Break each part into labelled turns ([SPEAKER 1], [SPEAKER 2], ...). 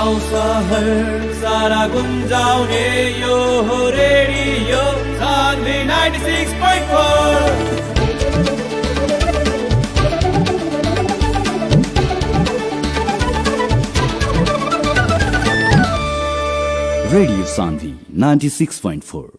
[SPEAKER 1] गाउँ सहर सारा गुन्जाउने यो हो रेडियो सान्वी 96.4।
[SPEAKER 2] रेडियो सान्वी 96.4।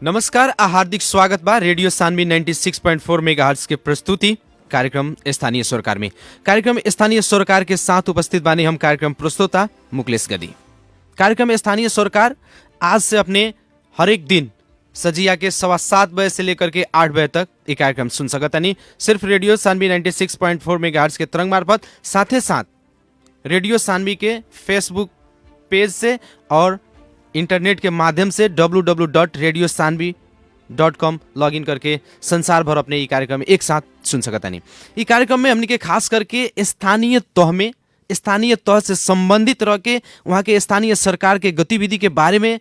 [SPEAKER 3] नमस्कार आ हार्दिक स्वागत बा रेडियो सान्वी 96.4 मेगाहर्ट्ज के प्रस्तुति कार्यक्रम स्थानीय सरोकार में। कार्यक्रम स्थानीय सरोकार के साथ उपस्थित बानी हम कार्यक्रम प्रस्तोता मुकेश गदी। कार्यक्रम स्थानीय सरोकार आज से अपने हर एक दिन सजिया के 7:15 बजे से लेकर के 8 बजे तक ये कार्यक्रम सुन सकतानी सिर्फ रेडियो सान्वी 96.4 मेगाहर्ट्ज के तरंग मार्फत, साथ ही साथ रेडियो सान्वी के फेसबुक पेज से और इंटरनेट के माध्यम से www.radiosanvi.com लॉगिन करके संसार भर अपने ये कार्यक्रम एक साथ सुन सकता नहीं। ये कार्यक्रम में हमने के खास करके स्थानीय तह से संबंधित रह के वहाँ के स्थानीय सरकार के गतिविधि के बारे में,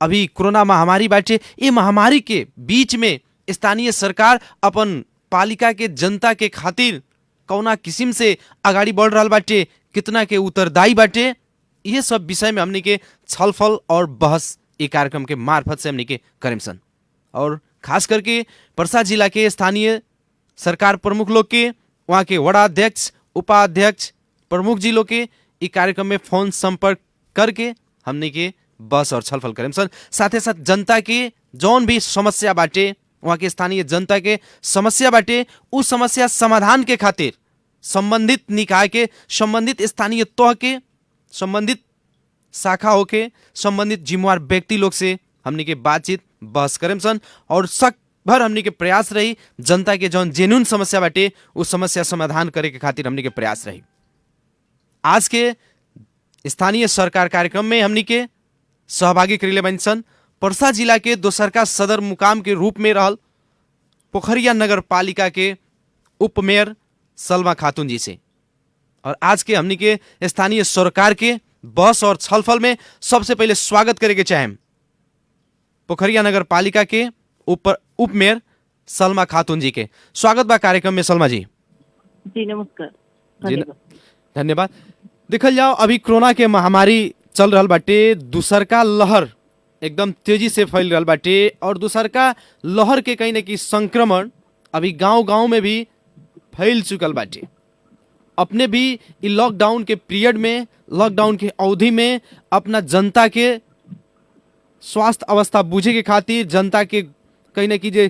[SPEAKER 3] अभी कोरोना महामारी बाटे, ये महामारी के बीच में स्थानीय सरकार अपन पालिका के जनता के खातिर कौना किस्म से आगाड़ी बढ़ रहा बाटे, कितना के उत्तरदायी बाटे, ये सब विषय में हमने के छलफल और बहस ये कार्यक्रम के मार्फत से हमने के करेमसन। और खास करके पर्सा जिला के स्थानीय सरकार प्रमुख लोग के, वहाँ के वड़ा अध्यक्ष, उपाध्यक्ष, प्रमुख जी लोग के ये कार्यक्रम में फोन संपर्क करके हमने के बहस और छलफल करेमसन। साथ ही साथ जनता के जौन भी समस्या बाटे, वहाँ के स्थानीय जनता के समस्या बाटे, उस समस्या समाधान के खातिर संबंधित निकाय के, संबंधित स्थानीय तह के, संबंधित शाखा होके संबंधित जिम्मेवार व्यक्ति लोग से हमने के बातचीत बहस करेमसन। और शक भर हमने के प्रयास रही जनता के जौन जेन्युइन समस्या बाटे उस समस्या समाधान करे के खातिर हमने के प्रयास रही। आज के स्थानीय सरकार कार्यक्रम में हमने के सहभागी करेले बनिसन पर्सा जिला के दोसरका सदर मुकाम के रूप में रहल पोखरिया नगर पालिका के उप मेयर सलमा खातून जी से। और आज के हमनी के स्थानीय सरकार के बहस और छलफल में सबसे पहले स्वागत करेंगे चाहे पोखरिया नगर पालिका के उप मेयर सलमा खातून जी के। स्वागत बा कार्यक्रम में सलमा जी।
[SPEAKER 4] जी नमस्कार।
[SPEAKER 3] धन्यवाद। देखल जाओ अभी कोरोना के महामारी चल रहा बाटे, दूसरका लहर एकदम तेजी से फैल रहा बाटे और दूसरका लहर के कहीं न कहीं संक्रमण अभी गांव में भी फैल चुकल बाटे। अपने भी लॉकडाउन के पीरियड में, लॉकडाउन के अवधि में अपना जनता के स्वास्थ्य अवस्था बुझे के खातिर, जनता के कहीं न कहीं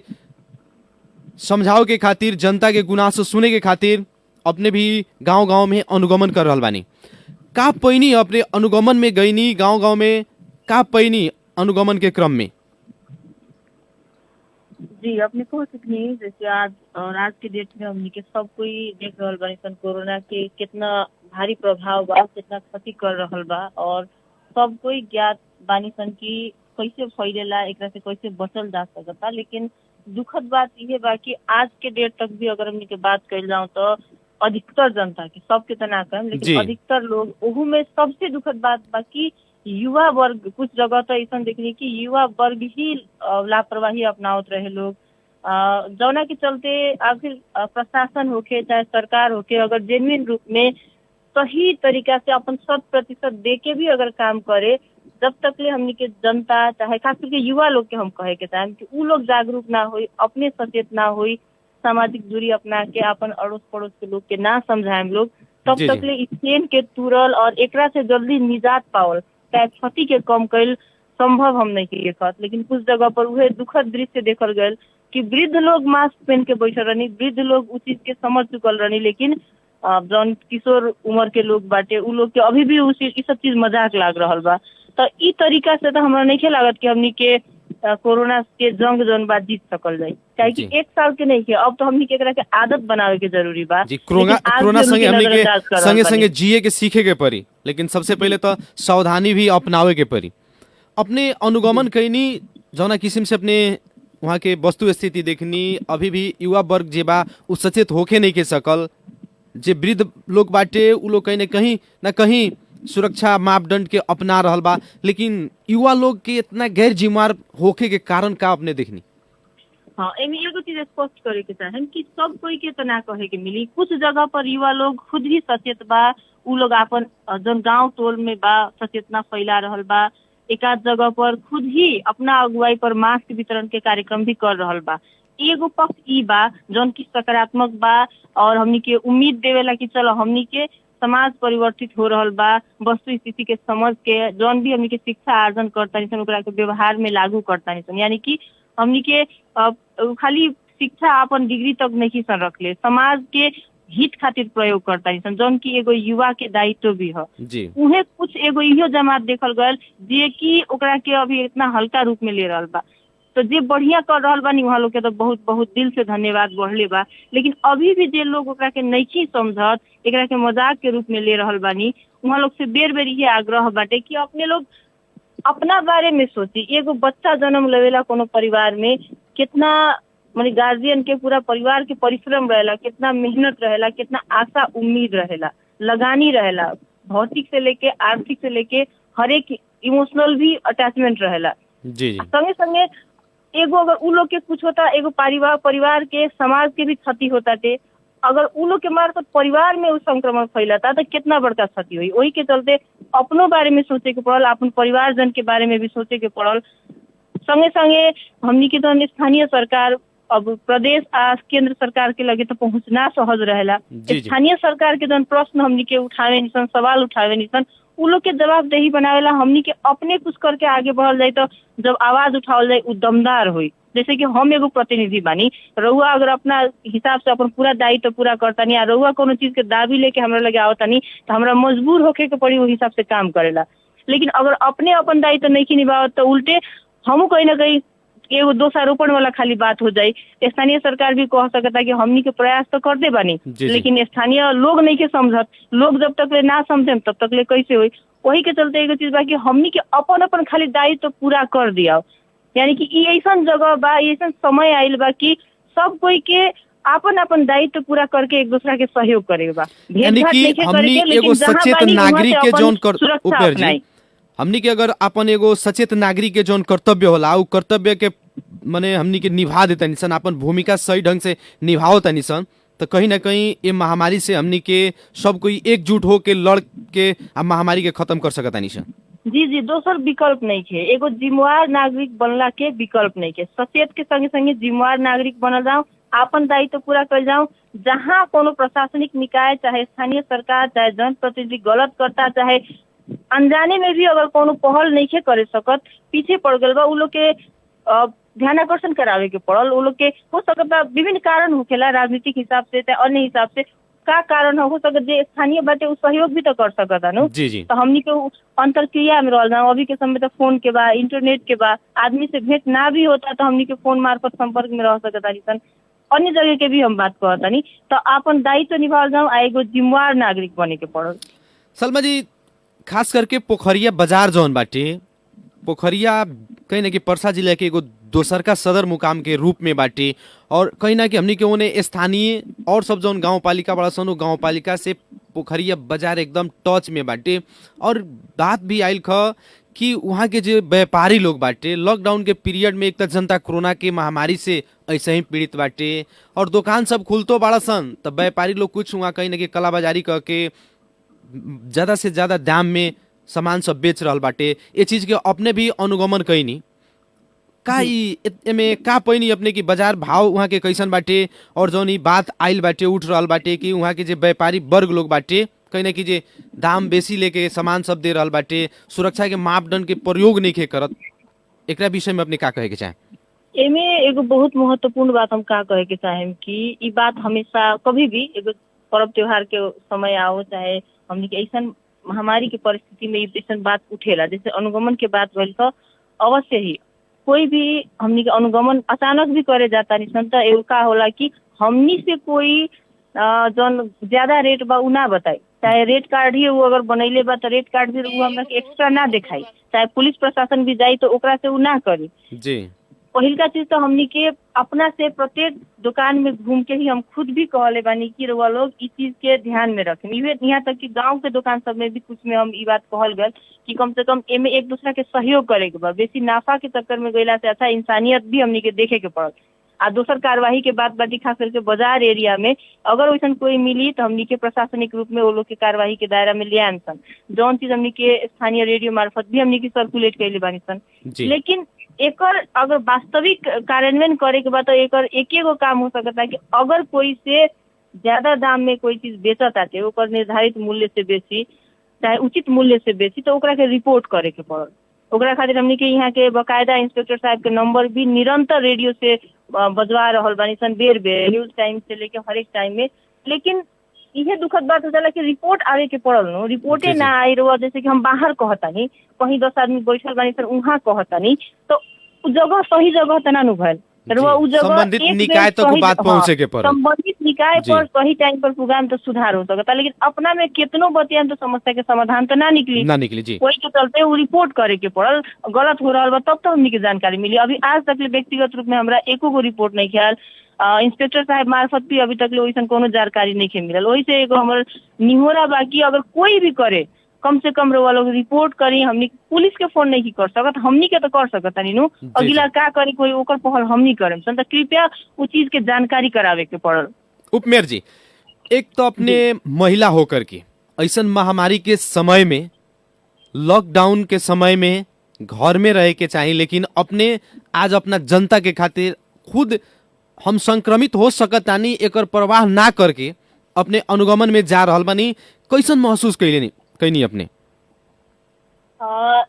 [SPEAKER 3] समझाओ के खातिर, जनता के गुनासो सुने के खातिर अपने भी गांव में अनुगमन कर रहा बानी। का पैनी अपने अनुगमन में गईनी, गांव में का पैनी अनुगमन के क्रम में?
[SPEAKER 4] जी आपने कह सकनी जैसे आज के डेट में हमने के सब कोई देख रहा बानी सन कोरोना के कितना भारी प्रभाव बा, कितना क्षति कर रहा बा और सब कोई ज्ञात बानी सन की कैसे फैलेला, एक से कैसे बचल जा सकता। लेकिन दुखद बात यह बा कि आज के डेट तक भी अगर हमने के बात कर जाऊँ तो अधिकतर जनता के, सबके तो ना कहें लेकिन अधिकतर लोग, ओहू में सबसे दुखद बात बा कि युवा वर्ग, कुछ जगह तो ऐसा देखने की युवा वर्ग ही लापरवाही अपनावत रहे लोग, जौना के चलते आखिर प्रशासन होके चाहे सरकार होके अगर जेन्युइन रूप में सही तरीका से अपन 100% दे के भी अगर काम करे, जब तक ले हमनी के जनता चाहे खास करके युवा लोग के हम कहे के चाहें कि उ लोग जागरूक ना हुई, अपने सचेत ना हुई, सामाजिक दूरी अपना के अपन अड़ोस पड़ोस के लोग के ना समझाएं लोग, तब तक ले इस चेन के तुरल और एकरा से जल्दी निजात पावल चाहे क्षति के कम कैल संभव हम नहीं देखत। लेकिन कुछ जगह पर वह दुखद दृश्य देखल गए कि वृद्ध लोग मास्क पहन के बैठल रहनी, वृद्ध लोग उस चीज के समझ चुकल रहनी, लेकिन जौन किशोर उम्र के लोग बाटे उ लोग के अभी भी उस सब चीज मजाक लाग रहा बा। तो ई तरीका से तो हमरा नहीं लागत कि हमनी के कोरोना के जंग जौन बा जीत सकल जाए, चाहे कि एक साल के नहीं के, अब तो हमनी के एकरा के आदत बनावे के जरूरी बा।
[SPEAKER 3] कोरोना संगे हमनी के संगे जिए के सीखे के पड़ी, लेकिन सबसे पहले तो सावधानी भी अपनावे के पड़ी। अपने अनुगमन कैनी जौना किस्म से अपने वहाँ के वस्तु स्थिति देखनी, अभी भी युवा वर्ग जे बा उ सचेत होके नहीं के सकल, जे वृद्ध लोग बाटे उ लोग कहीं न कहीं सुरक्षा मापदंड के अपना रहल बा, लेकिन युवा लोग के इतना गैर जिम्मेवार होखे के कारण का अपने देखनी?
[SPEAKER 4] हाँ, एमे एगो चीज स्पष्ट करे के चाहे कि सब कोई के तो ना कहे के मिली। कुछ जगह पर युवा लोग खुद ही सचेत बा, उ लोग अपन जन गांव टोल में बा सचेतना फैला रहल बा। एक आध जगह पर खुद ही अपना अगुवाई पर मास्क वितरण के कार्यक्रम भी कर रहल बा। एगो पक्ष ई बा जौन की सकारात्मक बा और हमनी के उम्मीद देवेला कि चलो हमनी के समाज परिवर्तित हो रहल बा, वस्तु स्थिति के समझ के जौन भी हमनी के शिक्षा आर्जन करता निसन ओकरा के व्यवहार में लागू करता निसन। यानी कि हमनी के खाली शिक्षा अपन डिग्री तक नहीं सन रखले, समाज के हित खातिर प्रयोग करता निसन, जौन की एगो युवा के दायित्व भी है। उहे कुछ एगो इहो जमात देखल गयल जे कि ओकरा के अभी इतना हल्का रूप में ले रहल बा। तो जे बढ़िया कर रहल बानी वहाँ लोग के तो बहुत बहुत दिल से धन्यवाद बढ़ले बा। लेकिन अभी भी जे लोग ओकरा के नहीं समझत, एकरा के मजाक के रूप में ले रहल बानी, वहाँ लोग से बेर बेर ये आग्रह बाटे कि अपने लोग अपना बारे में सोची। एगो बच्चा जन्म लेवेला कोनो परिवार में कितना माने गार्जियन के पूरा परिवार के परिश्रम रहेला, कितना मेहनत रहेला, कितना आशा उम्मीद रहेला, लगानी रहेला, भौतिक से लेके आर्थिक से लेके हर एक इमोशनल भी अटैचमेंट रहेला।
[SPEAKER 3] जी
[SPEAKER 4] संगे संगे एगो अगर उ लोग के कुछ होता, एगो परिवार के समाज के भी क्षति होता थे। अगर उ लोग के मार्फत परिवार में उस संक्रमण फैलाता तो कितना बड़का क्षति हुई। वही के चलते अपनों बारे में सोचे के पड़ल, अपन परिवार जन के बारे में भी सोचे के पड़ल। संगे संगे हमनी के तो स्थानीय सरकार अब प्रदेश आ केंद्र सरकार के लगे तो पहुंचना सहज रहेला। स्थानीय सरकार के जन प्रश्न हमनी के उठावे निसन, सवाल उठावे निसन, उ लोग के जवाबदेही बनावेला हमनी के अपने कुछ करके आगे बढ़ल जाए तो जब आवाज उठावल जाए उ दमदार हुई। जैसे कि हम एगो प्रतिनिधि बानी, रउआ अगर अपना हिसाब से अपन पूरा दायित्व पूरा करतानी आ रउआ कोनो चीज के दाबी लेके हमरा लगे आवतानी तो हमरा मजबूर होके के पड़ी वो हिसाब से काम करेला। लेकिन अगर अपने अपन दायित्व नहीं निभावत तो उल्टे हमू कहीं ना कहीं एगो दोषारोपण वाला खाली बात हो जाए। स्थानीय सरकार भी कह सकता कि हमनी के प्रयास तो करते बानी, लेकिन स्थानीय लोग नहीं के समझत। लोग जब तक ले ना समझे तब तक ले कैसे हुई। वही के चलते एगो चीज बा कि हमनी के अपन अपन खाली दायित्व पूरा कर दिया। यानी कि ई ऐसन जगह बा, ऐसन समय आइल बा कि सब कोई के अपन अपन दायित्व पूरा करके एक दूसरा के सहयोग करेगा।
[SPEAKER 3] यानी कि हमनी एगो सचेत नागरिक के जोन कर हमनी के अगर अपन एगो सचेत नागरिक के जोन कर्तव्य होला उ कर्तव्य के माने हमनी के निभा देता निसन, अपन भूमिका सही ढंग से निभावता निसन, तो कहीं ना कहीं ये महामारी से हमनी के सब कोई एकजुट हो के लड़ के महामारी के खत्म कर सकता निसन।
[SPEAKER 4] जी जी, दोसर विकल्प नहीं है। एगो जिम्मेवार नागरिक बनला के विकल्प नहीं है। सचेत के संगे संगे जिम्मेवार नागरिक बनल जाओ, आपन दायित्व पूरा कर जाओ। जहाँ कोनो प्रशासनिक निकाय चाहे स्थानीय सरकार चाहे जनप्रतिनिधि गलत करता, चाहे अनजाने में भी अगर कोनो पहल नहीं के करे सकत, पीछे पड़ गल बा, उ लोग के ध्यान आकर्षण करावे के पड़ल। उ लोग के हो सकता विभिन्न कारण होखेला, राजनीतिक हिसाब से चाहे अन्य हिसाब से का कारण हो सकता जे स्थानीय बाटे उ सहयोग भी तो कर सकता नु। तो हमनी के अंतरक्रिया में रहल जाओ। अभी के समय तो फोन के बा, इंटरनेट के बा, आदमी से भेंट ना भी होता तो हमनी के फोन मार्फत संपर्क में रह सकता निसन। अन्य जगह के भी हम बात कहता नहीं, तो अपन दायित्व निभाल जाओ, एगो जिम्मेवार नागरिक बने के पड़ल।
[SPEAKER 3] सलमा जी, खास करके पोखरिया बाजार जौन बाटे, पोखरिया कहीं ना कहीं पर्सा जिला के एगो दोसर का सदर मुकाम के रूप में बाटे, और कहीं ना कहीं हमनी के ओने स्थानीय और सब जौन गाँव पालिका बड़ा सन गाँव पालिका से पोखरिया बाजार एकदम टच में बाटे। और बात भी आयल ख कि वहाँ के जो व्यापारी लोग बाटे लॉकडाउन के पीरियड में एक तो जनता कोरोना के महामारी से ऐसे ही पीड़ित बाटे, और दुकान सब खुलतो बड़ा सन, तब व्यापारी लोग कुछ वहाँ कहीं ना कहीं कलाबाजारी करके ज़्यादा से ज़्यादा दाम में सामान सब बेच रहल बाटे। ये चीज़ के अपने भी अनुगमन कैनी का एमे का पैनी अपने की बाजार भाव वहाँ के कैसन बाटे, और जौन ई बात आइल बाटे उठ रहल बाटे कि वहाँ के जो व्यापारी वर्ग लोग बाटे कहीं ना कहीं जे दाम बेसी लेके सामान सब दे रहल बाटे, सुरक्षा के मापदंड के प्रयोग नहीं के करत, एकरा विषय में अपने का कहे के चाहे?
[SPEAKER 4] एमे एगो बहुत महत्वपूर्ण बात हम का कहे के चाहेम कि ई बात हमेशा कभी भी एगो पर्व त्योहार के समय आओ चाहे हमनी के ऐसा महामारी के परिस्थिति में ऐसा बात उठेला, जैसे अनुगमन के बात भइल तो अवश्य ही कोई भी हमनी के अनुगमन अचानक भी करे जाता निसन। तो एगो का होला कि हमनी से कोई जौन ज्यादा रेट बा उ ना बताई, चाहे रेट कार्ड ही वो अगर बनैले बा तो रेट कार्ड भी वो हमरा के एक्स्ट्रा ना दिखाई, चाहे पुलिस प्रशासन भी जाई तो ओकरा से उ ना करी।
[SPEAKER 3] जी
[SPEAKER 4] पहिलका चीज तो हमनी के अपना से प्रत्येक दुकान में घूम के ही हम खुद भी कहले बानी कि रउआ लोग इस चीज के ध्यान में रखें। यहाँ तक कि गांव के दुकान सब में भी कुछ में हम ई बात कहल गए कि कम से कम एमे एक दूसरा के सहयोग करे के बा। बेसी नाफा के चक्कर में गईला से अच्छा इंसानियत भी हमनी के देखे के पड़ल। आ दोसर कार्यवाही के बात बाटी खास करके बाजार एरिया में अगर वैसा कोई मिली तो हमनी के प्रशासनिक रूप में वो लोग के कार्यवाही के दायरा में ले आन सन। जौन चीज हमनी के स्थानीय रेडियो मार्फत भी हमनी के सर्कुलेट कैले बानी सन। लेकिन एकर अगर वास्तविक कार्यान्वयन करे के बाद तो एकर एकेगो काम हो सकता है कि अगर कोई से ज्यादा दाम में कोई चीज बेचत आते ओकर निर्धारित मूल्य से बेसी चाहे उचित मूल्य से बेसी तो ओकरा के रिपोर्ट करे के पड़ल। ओकरा खातिर हमनी के यहाँ के बकायदा इंस्पेक्टर साहब के नंबर भी निरंतर रेडियो से बजवा रहल बानी सन, बेर बेर न्यूज टाइम से लेके हर एक टाइम में। लेकिन इहे दुखद बात हो जाला कि रिपोर्ट आवे के पड़ल नो, रिपोर्टे ना आई रहो। जैसे कि हम बाहर कहतानी कहीं 10 आदमी बैठल बानी सन वहाँ कहतानी तो जगह सही जगह तना नु भइल
[SPEAKER 3] संबंधित निकाय तक बात पहुंचे के पड़ल।
[SPEAKER 4] संबंधित निकाय पर सही टाइम पर पुगाम तो सुधार हो सकता, लेकिन अपना में कितनो बतियान तो समस्या के समाधान तो ना निकली जी। वही के चलते वो रिपोर्ट करे के पड़ल, गलत हो रहा बा तब तो हमनी के जानकारी मिली। अभी आज तक व्यक्तिगत रूप में हमरा एको गो रिपोर्ट नहीं ख्याल इंस्पेक्टर साहब मार्फत भी अभी तक वैसा कोनो जानकारी नहीं मिलल। वही से एगो हमर निहोरा बाकी अगर कोई भी करे कम से कम रउआ लोग रिपोर्ट करी। हमनी पुलिस के फोन नहीं कर सकत, हमनी के तो कर सकत नीनू अगला का करी कोई ओकर पहल हमनी करें सन। तो कृपया उस चीज के जानकारी करावे के पड़ल।
[SPEAKER 3] उपमेयर जी, एक तो अपने महिला होकर के ऐसा महामारी के समय में लॉकडाउन के समय में घर में रहे के चाहिए, लेकिन अपने आज अपना जनता के खातिर खुद हम संक्रमित हो सकत आनी एकर परवाह ना करके अपने अनुगमन में जा रहल बानी, कैसन महसूस कैनी अपने?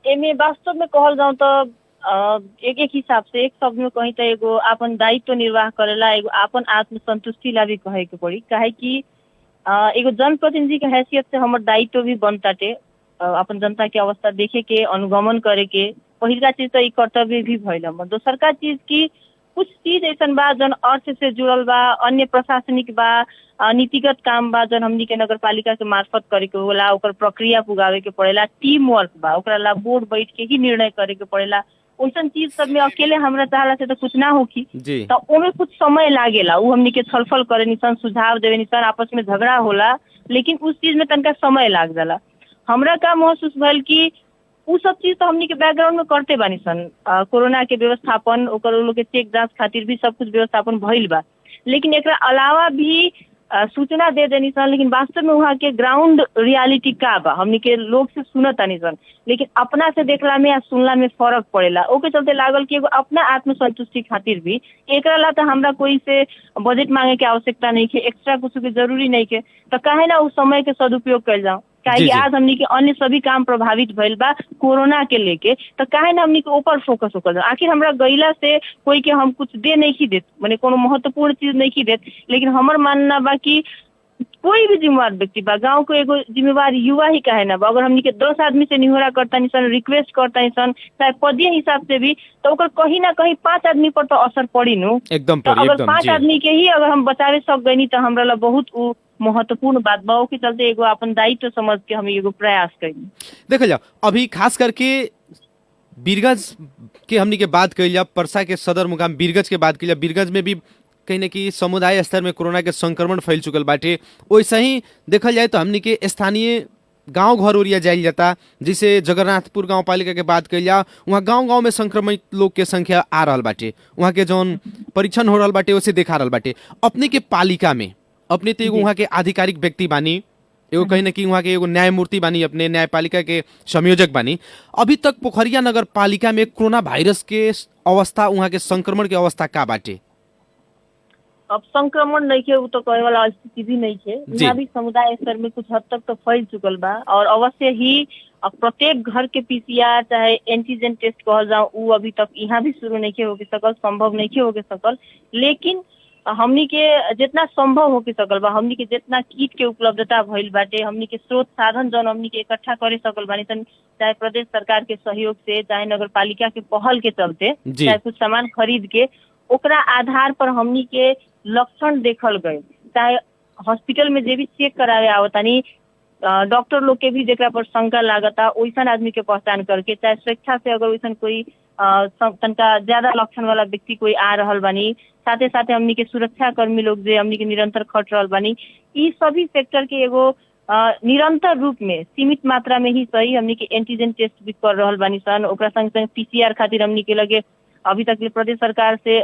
[SPEAKER 4] एमे वास्तव में कहल जाऊं तो एक हिसाब से एक शब्द में कहीं तो एगो अपन दायित्व निर्वाह करेला, एगो अपन आत्मसंतुष्टि ला भी कहे के पड़ी। काहे कि एगो जनप्रतिनिधि के हैसियत से हमर दायित्व भी बनताटे अपन जनता के अवस्था देखे के, अनुगमन करे के। पहिलका चीज तो ई कर्तव्य भी भइल हमर। दोसरका चीज की कुछ चीज ऐसा बा जन अर्थ से जुड़ल बा, अन्य प्रशासनिक बा, नीतिगत काम बा जन हमनी के नगर पालिका के मार्फत करे के होला, ओकर प्रक्रिया पुगावे के पड़ेला, टीम वर्क बा, ओकरा ला बोर्ड बैठ के ही निर्णय करे के पड़ेला। वैसन चीज सब में अकेले हमरा चाहला से तो कुछ ना होखी, तो ओमे कुछ समय लागेला। उ हमनी के छलफल करे निसन, सुझाव देवे निसन, आपस में झगड़ा होला, लेकिन उस चीज में तनका समय लाग जाला। हमरा का महसूस भइल कि उ सब चीज तो हमनी के बैकग्राउंड में करते बानी सन। कोरोना के व्यवस्थापन ओकर लोग के चेक जांच खातिर भी सब कुछ व्यवस्थापन भइल बा, लेकिन एकरा अलावा भी सूचना दे देनी सन। लेकिन वास्तव में वहाँ के ग्राउंड रियलिटी का बा हमनी के लोग से सुनत आनी सन, लेकिन अपना से देखला में या सुनला में फर्क पड़ेला। ओके चलते लागल कि एगो अपना आत्मसंतुष्टि खातिर भी एकरा ला तो हमरा कोई से बजट मांगे के आवश्यकता नहीं है, एक्स्ट्रा कुछ के जरूरी नहीं है, तो काहे ना उस समय के सदुपयोग कर जाओ। काहे आज हमनी के अन्य सभी काम प्रभावित भइल बा कोरोना के लेके, तो काहे ना हमनी के ऊपर फोकस होकर जाओ। आखिर हमरा गईला से कोई के हम कुछ दे नहीं देत, माने कोनो महत्वपूर्ण चीज नहीं देत, लेकिन हमर मानना बा कि कोई भी जिम्मेवार व्यक्ति बा, गांव को एगो जिम्मेवार युवा ही काहे ना बा। अगर हमनी के 10 आदमी से निहोरा करता निसन, रिक्वेस्ट करता निसन, चाहे पदीय हिसाब से भी, तो ओकर कहीं ना कहीं 5 आदमी पर तो असर पड़ी नु
[SPEAKER 3] एकदम।
[SPEAKER 4] तो अगर 5 आदमी के ही अगर हम बचावे सक गई तो हमरा ला बहुत महत्वपूर्ण बात बा के चलते एगो अपन दायित्व समझ के हम एगो प्रयास करी।
[SPEAKER 3] देखल जाओ अभी खास करके बीरगंज के हमनी के बात कइल जाओ, परसा के सदर मुकाम बीरगंज के बात कइल जाओ, बीरगंज में भी कहीं ना कहीं समुदाय स्तर में कोरोना के संक्रमण फैल चुकल बाटे। वैसे ही देखल जाए तो हमनी के स्थानीय गांव घर ओरिया जाइल जाता, जिसे जगन्नाथपुर गांव पालिका के बात कइल जाओ, वहाँ गांव गांव में संक्रमित लोग के संख्या आ रहल बाटे, वहाँ के जौन परीक्षण हो रहल बाटे उसे देखा रहल बाटे। अपने के पालिका में अपने तो एगो वहाँ के आधिकारिक व्यक्ति बानी, एगो कहीं ना कहीं वहाँ के एगो न्यायमूर्ति बानी, अपने न्यायपालिका के संयोजक बानी। अभी तक पोखरिया नगर पालिका में कोरोना वायरस के अवस्था, वहाँ के संक्रमण के अवस्था का बाटे?
[SPEAKER 4] अब संक्रमण नहीं है, वो तो कहे वाला स्थिति भी नहीं है। यहाँ भी समुदाय स्तर में कुछ हद तक तो फैल चुकल बा, और अवश्य ही प्रत्येक घर के पीसीआर चाहे एंटीजन टेस्ट कहल जाओ, वो अभी तक यहाँ भी शुरू नहीं हो सकल, संभव नहीं हो सकल। लेकिन हमनी के जितना संभव हो सकल बा, हमनी के जितना किट के उपलब्धता भइल बाटे, हमनी के स्रोत साधन जौन हमनी के इकट्ठा करे सकल बानी सन, चाहे प्रदेश सरकार के सहयोग से, चाहे नगर पालिका के पहल के चलते, चाहे कुछ सामान खरीद के, ओकरा आधार पर हमनी के लक्षण देखल गए। चाहे हॉस्पिटल में जे भी चेक करावे आवतानी, डॉक्टर लोग के भी जेकरा पर शंका लागता वैसन आदमी के पहचान करके, चाहे स्वेच्छा से अगर वैसन कोई तनका ज्यादा लक्षण वाला व्यक्ति कोई आ रहल बानी, साथे साथे हमनी के सुरक्षा कर्मी लोग जे हमनी के निरंतर खट रहल बानी, ई सभी सेक्टर के एगो निरंतर रूप में सीमित मात्रा में ही सही हमनी के एंटीजन टेस्ट भी कर रहल बानी सन। ओकरा संग संग पीसीआर खातिर हमनी के लगे अभी तक प्रदेश सरकार से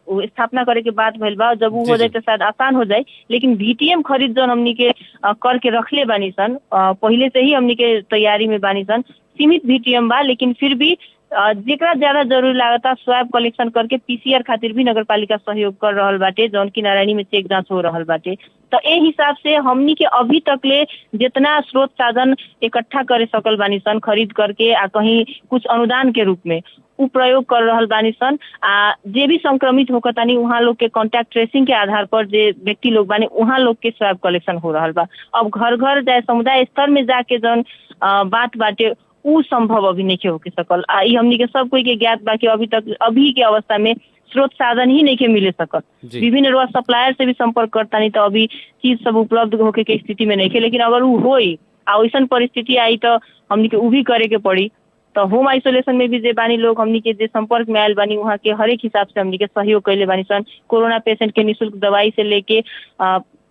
[SPEAKER 4] स्थापना करे के बात भइल बा, जब वो हो जाए तो शायद आसान हो जाए, लेकिन VTM खरीद जौन हमनी के करके रखले बानी सन, पहले से ही हमनी के तैयारी में बानी सन। सीमित VTM बा, लेकिन फिर भी जेकरा ज्यादा जरूरी लागता स्वैब कलेक्शन करके पीसीआर खातिर भी नगर पालिका सहयोग कर रहल बाटे, जौन की नारायणी में चेक जांच हो रहल बाटे। तो ए हिसाब से हमनी के अभी तक ले जितना स्रोत साधन इकट्ठा करे सकल बानी सन खरीद करके आ कहीं कुछ अनुदान के रूप में उ प्रयोग कर रहल बानी सन। जे भी संक्रमित होकतानी उहाँ लोग के कॉन्टैक्ट ट्रेसिंग के आधार पर जे व्यक्ति लोग बानी उहाँ लोग के स्वैब कलेक्शन हो रहल बा। अब घर घर चाहे समुदाय स्तर में जाके जौन बात बाटे उ संभव अभी नहीं हो के सकल। ई हमनी के सब कोई के ज्ञात बा कि अभी के अवस्था में स्रोत साधन ही नहीं के मिले सकल। विभिन्न रोज सप्लायर से भी संपर्क करता नहीं तो अभी चीज सब उपलब्ध होके के स्थिति में नहीं के, लेकिन अगर वो होई आ वैसन परिस्थिति आई तो हमनी के उ भी करे के पड़ी। तो होम आइसोलेशन में भी जे बानी लोग हमनी के जे संपर्क में आयल बानी वहाँ के हर एक हिसाब से हमनी के सहयोग कैले बानी सन। कोरोना पेशेंट के निःशुल्क दवाई से लेके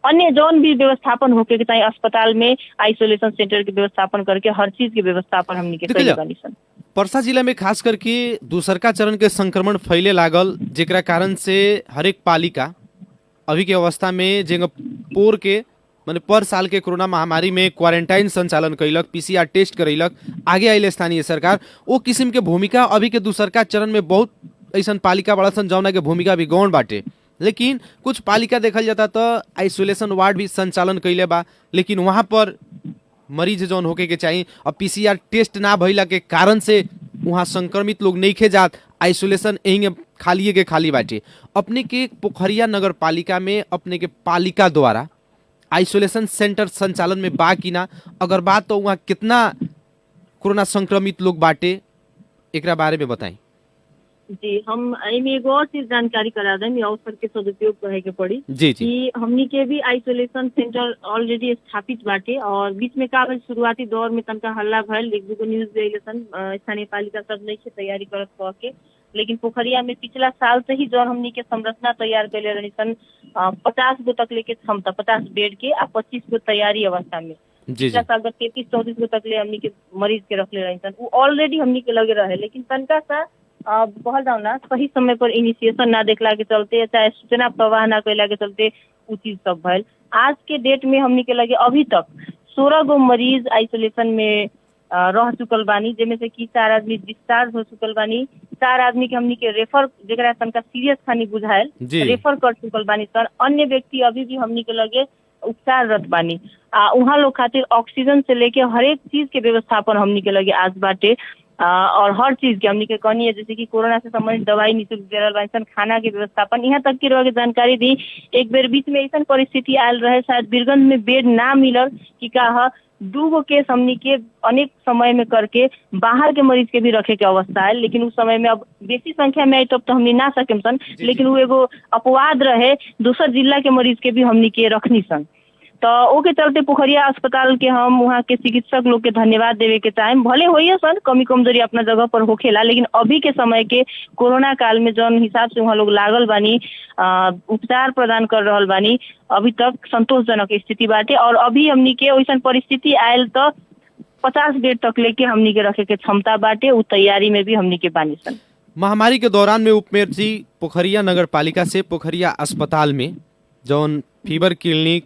[SPEAKER 4] अन्य जौन भी व्यवस्थापन होके चाहे अस्पताल में आइसोलेशन सेंटर के व्यवस्थापन करके हर चीज के व्यवस्थापन हमनी के कैले बानी सन।
[SPEAKER 3] पर्सा जिला में खास करके दूसरका चरण के संक्रमण फैले लागल, जेकरा कारण से हरेक पालिका अभी के अवस्था में पोर के माने पर साल के कोरोना महामारी में क्वारंटाइन संचालन कैलक, पीसीआर टेस्ट करैलक, आगे आइल स्थानीय सरकार ओ किस्म के भूमिका अभी के दूसरका चरण में बहुत ऐसा पालिका बड़ा सन जौना के भूमिका भी गौण बाटे। लेकिन कुछ पालिका देखल जाता तो आइसोलेशन वार्ड भी संचालन कैले बा, लेकिन वहां पर मरीज जौन होके के चाहिए और पीसीआर टेस्ट ना भइला के कारण से वहां संक्रमित लोग नहीं खे जात, आइसोलेशन यही खाली के खाली बाटे। अपने के पोखरिया नगर पालिका में अपने के पालिका द्वारा आइसोलेशन सेंटर संचालन में बा कि ना, अगर बात तो वहाँ कितना कोरोना संक्रमित लोग बाटे एकरा बारे में बताएं।
[SPEAKER 4] जी, हम एमे एगो और चीज जानकारी करा दें, अवसर के सदुपयोग करे के पड़ी
[SPEAKER 3] जी जी।
[SPEAKER 4] कि हमनी के भी आइसोलेशन सेंटर ऑलरेडी स्थापित बाटे और बीच में का शुरुआती दौर में तनका हल्ला भइल, एक दूगो न्यूज देलेसन स्थानीय पालिका सब नहीं के तैयारी करत कह के, लेकिन पोखरिया में पिछला साल से ही जौन हमनी के संरचना तैयार कैले रही सन 50 गो तक लेके क्षमता 50 बेड के आ 25 गो तैयारी अवस्था में पिछला साल तक 33-34 गो तक ले हमनी के मरीज के रखले रही सन। वो ऑलरेडी हमनी के लगे रहे, लेकिन तनका सा बहुत ना सही समय पर इनिशिएशन ना देखला के चलते चाहे सूचना प्रवाह ना कैला के चलते उ चीज सब भइल। आज के डेट में हमनी के लगे अभी तक 16 गो मरीज आइसोलेशन में रह चुकल बानी, जेमे से कि 4 आदमी डिस्चार्ज हो चुकल बानी, 4 आदमी के हमनी के रेफर जेकरा तनका सीरियस खानी बुझायल रेफर कर चुकल बानी सर। अन्य व्यक्ति अभी भी हमनी के लगे उपचाररत बानी। उहाँ लोग खातिर ऑक्सीजन से लेके हर एक चीज के व्यवस्थापन हमनी के लगे आज बाटे और हर चीज के हमनी के कहनी है जैसे कि कोरोना से संबंधित दवाई निःशुल्क दे रहल बानी सन, खाना के व्यवस्थापन, यहाँ तक की रह जानकारी दी। एक बेर बीच में ऐसा परिस्थिति आयल रहे शायद बीरगंज में बेड ना मिलल कि का 2 गो केस हमनी के अनेक समय में करके बाहर के मरीज के भी रखे के अवस्था है, लेकिन उस समय में अब बेसी संख्या में आई तब तो हमनी ना सकेम सन, लेकिन वो एगो अपवाद रहे दूसर जिला के मरीज के भी हमनी के रखनी सन। तो ओके चलते पोखरिया अस्पताल के हम वहाँ के चिकित्सक लोग के धन्यवाद देवे के चाहेम। भले होइए सर कमी कमजोरी अपना जगह पर होखेला, लेकिन अभी के समय के कोरोना काल में जौन हिसाब से वहाँ लोग लागल बानी उपचार प्रदान कर रहल बानी, अभी तक संतोषजनक स्थिति बाटे। और अभी हमनी के वैसन परिस्थिति आयल तो 50 बेड तक लेके हमनी के रखे के क्षमता बाटे, उ तैयारी में भी हमनी के बानी सन।
[SPEAKER 3] महामारी के दौरान में उपमेयर जी पोखरिया नगर पालिका से पोखरिया अस्पताल में जौन फीवर क्लिनिक,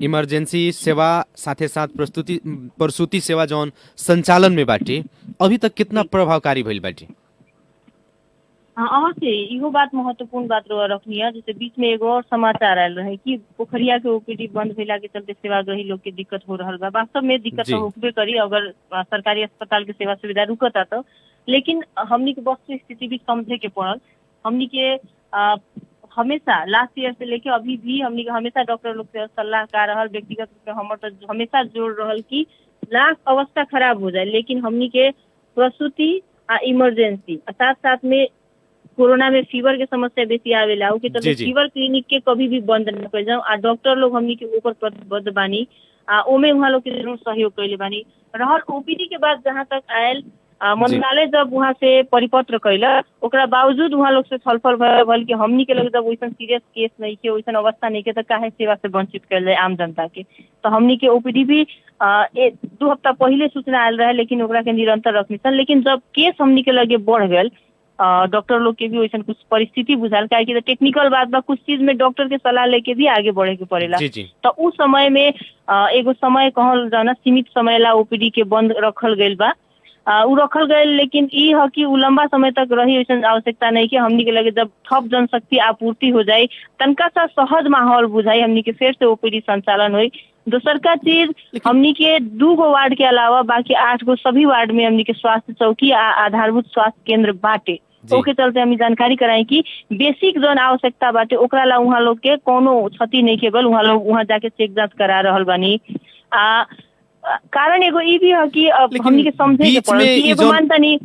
[SPEAKER 3] इमरजेंसी सेवा, साथे साथ प्रसूति सेवा जौन संचालन में बाटे, अभी तक कितना प्रभावकारी भइल बाटे?
[SPEAKER 4] अवश्य इहो बात महत्वपूर्ण बात रखनी है। जैसे बीच में एगो और समाचार आयल रहे कि पोखरिया के ओपीडी बंद भेला के चलते सेवाग्राही लोग के दिक्कत हो रहा बा। वास्तव में दिक्कत तो होबे करी अगर सरकारी अस्पताल के सेवा सुविधा रुकता तो, लेकिन हमनी के वस्तु स्थिति भी समझे के पड़ल। हमनी के हमेशा लास्ट ईयर से लेके अभी भी हमनी के हमेशा डॉक्टर लोग से सलाह का रहल, व्यक्तिगत रूप से हमर तो हमेशा जोड़ रहल कि लाख अवस्था खराब हो जाए, लेकिन हमनी के प्रसूति आ इमरजेंसी साथ साथ में कोरोना में फीवर के समस्या बेसी आवेला, ओके तो फीवर क्लिनिक के कभी भी बंद न कर जाओ। आ डॉक्टर लोग हमनी के ऊपर प्रतिबद्ध बानी, ओमे वहाँ लोग के जरूर सहयोग कैले बानी। रहल ओपीडी के बाद जहाँ तक आयल मंत्रालय जब वहाँ से परिपत्र कैला ओकरा बावजूद वहाँ लोग से छलफल भल कि हमनी के लगे जब वैसन सीरियस केस नहीं के वैसन अवस्था नहीं के तो काहे सेवा से वंचित कर जाए आम जनता के। तो हमनी के ओपीडी भी 2 हफ्ता पहले सूचना आयल रहे लेकिन ओकरा के निरंतर रखनी सन। लेकिन जब केस हमनी के लगे बढ़ गए डॉक्टर लोग के भी वैसन कुछ परिस्थिति बुझाल काहे कि टेक्निकल बात बा, कुछ चीज में डॉक्टर के सलाह लेके भी आगे बढ़े के पड़ेला। तो उस समय में एगो समय कहल जाना सीमित समय ला ओपीडी के बंद रखल गइल बा। उ रखल गए लेकिन ई है कि उ लंबा समय तक रही वैसे आवश्यकता नहीं कि हमनी के लगे जब ठप जनशक्ति आपूर्ति हो जाए तनका सा सहज माहौल बुझाई हमनी के फिर से ओपीडी संचालन हुई। दूसर का चीज हमनी के 2 गो वार्ड के अलावा बाकी 8 गो सभी वार्ड में हमनी के स्वास्थ्य चौकी आधारभूत स्वास्थ्य केंद्र बाटे। ओके चलते हम जानकारी कराई कि बेसिक जोन आवश्यकता बाटे ओकरा ला उहाँ लोग के कोनो क्षति नहीं केवल उहाँ लोग वहाँ जाके चेक जांच करा रहल बानी। कारण एगो ई भी है कि हमनी के समझे के पड़ल कि एगो मानता नहीं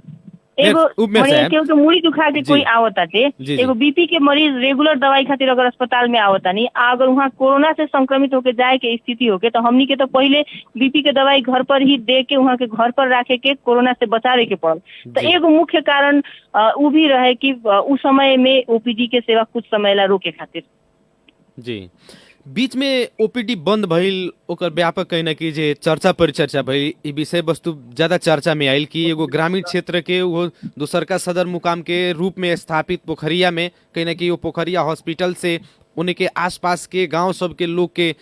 [SPEAKER 4] एगो मुड़ी दुखा के कोई आवताटे एगो बीपी के मरीज रेगुलर दवाई खातिर अगर अस्पताल में आवता नहीं अगर वहाँ कोरोना से संक्रमित होके जाए के स्थिति होके तो हमनी के तो पहले बीपी के दवाई घर पर ही दे के वहाँ के घर पर रखे के कोरोना से बचावे के पड़ल। तो एगो मुख्य कारण उ भी रहे कि उस समय में ओपीडी के सेवा कुछ समय ला रोके खातिर।
[SPEAKER 3] जी बीच में ओपीडी बंद भइल ओकर व्यापक कहीं ना कि जे चर्चा परिचर्चा भइल ई विषय वस्तु ज्यादा चर्चा में आयल कि एगो ग्रामीण क्षेत्र के वो दूसर का सदर मुकाम के रूप में स्थापित पोखरिया में कहीं ना कि वो पोखरिया हॉस्पिटल से उन्हीं के आसपास के गांव सब के लोग के